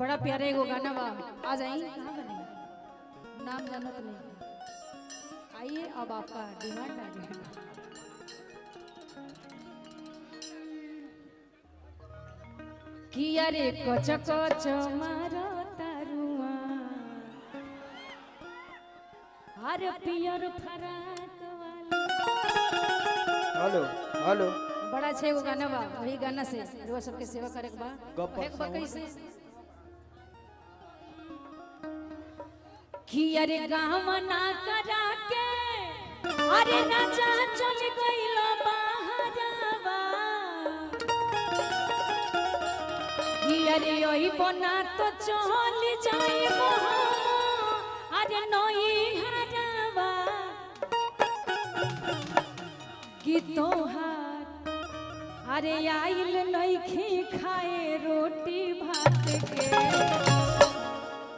बड़ा प्यारा एगो गाना बा, आ जाइए। कहाँ बने नाम जानत नहीं, आइए अब आपका डिमांड आ जाएगा। कि अरे कच कच मारो तारुआ अरे पियर फराक वाली। हेलो हेलो बड़ा छे वो गाना बा, वही गाना से रोज सबके सेवा करे के बा। एक बा कैसे कि अरे गाँव ना करा के अरे राजा चल गइलो बाहरवा। कि अरे ओई बना तो चल जाइबो अरे नई हरवा। कि तोहार अरे आइल नइखे खाए रोटी भात के।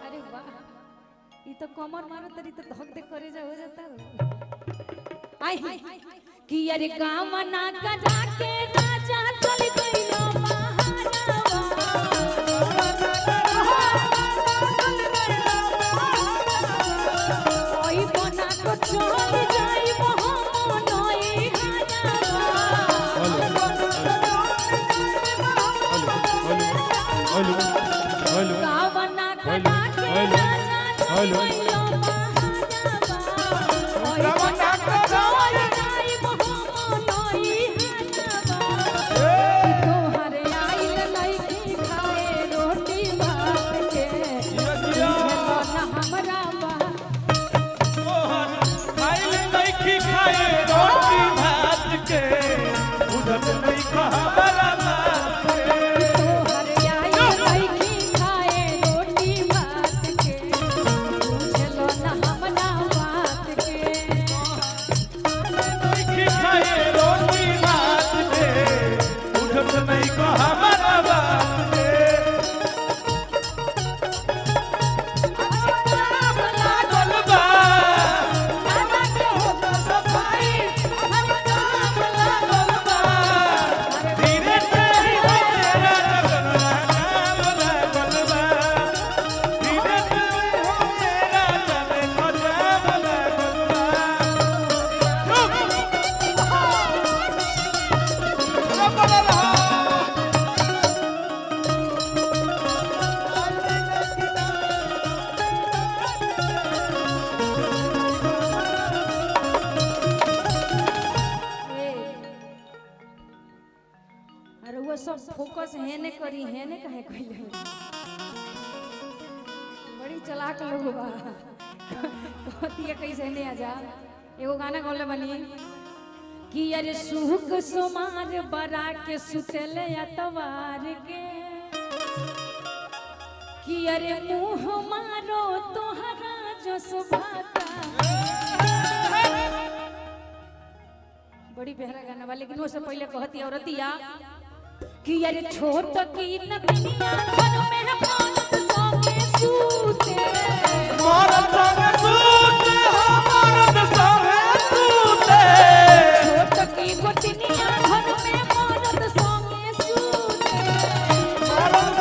अरे वाह, ये तो कमर मारो तरी तो धक धक करे जा हो जाता। आई कि अरे गाँव ना करा के राजा चल गइलो महारावा। ओई बना तो चल जाइबो हम नई हेलो गाँव ना करा के राजा चल गइलो सब फोकस हेने करी हेने कहे कोई बड़ी चलाक लोग बा। कहती कैसे नहीं आ जा। एगो गाना गौले बनी कि अरे सुख सोमार बरा के सुतले अतवार के। कि अरे मुँह मारो तोहरा जो सुभाता। बड़ी प्यारा गाना बा, लेकिन वो से पहले कहती औरतिया कि अरे छोट की नदिया घर में मानत संगे सूते। मानत संगे सूते मानत संगे सूते। छोट की गोतनिया घर में मानत संगे सूते। मानत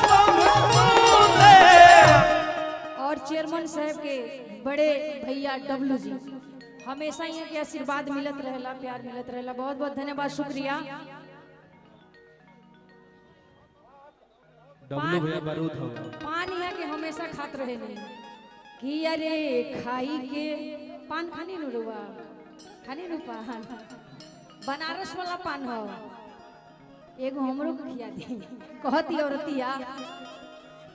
संगे सूते। और चेयरमैन साहब के बड़े भैया डब्लू जी हमेशा ही के आशीर्वाद मिलत रहेला, प्यार मिलत रहेला। बहुत बहुत धन्यवाद, शुक्रिया। डब्लू भैया बारूद हो पान यहाँ के हमेशा खात रहे नहीं कि अरे खाई के पान खानी नु रुआ खानी नु पान बनारस वाला पान हो एगो हमरो के खिया दी। कहती औरतिया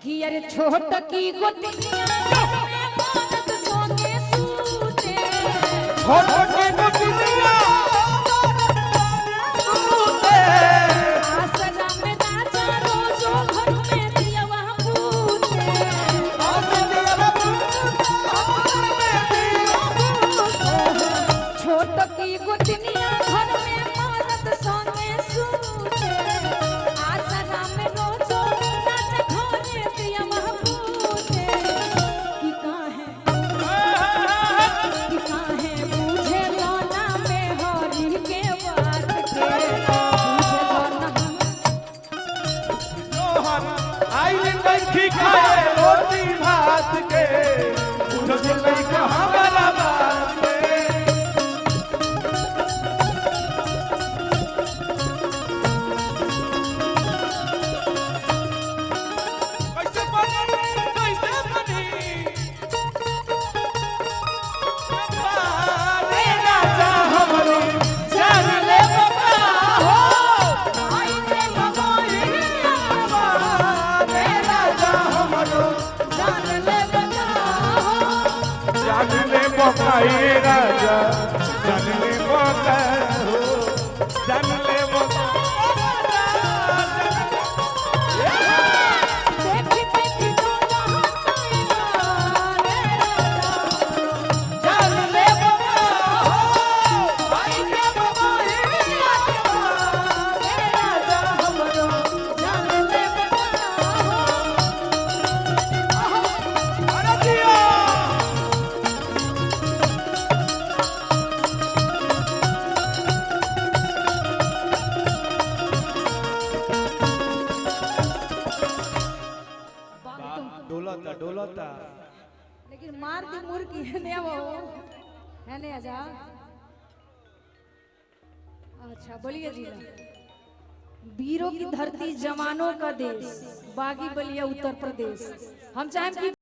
कि अरे छोट की गोतिया में मानत संगे सूते। छोट की गोतिया सूते। आसरा में राजा रोजो घर में दियवा पूते। छोट की गोतिया घर में मानत संगे सूते। आसरा में रोजो राजा घर में दियवा पूते। कि काहे मुझे बाबाई राजा जान ले मौका हो जान ले मौका देखी देखी डोला जान ले मौका हो भाई के बाबाई राजा हमरो जान ले अरे दिया डोलता डोलता लेकिन मार दी मुर्गी है ने वो है ने आजा। अच्छा बोलिए जी। वीरों की धरती जवानों का देश बागी बलिया उत्तर प्रदेश। हम चाहें कि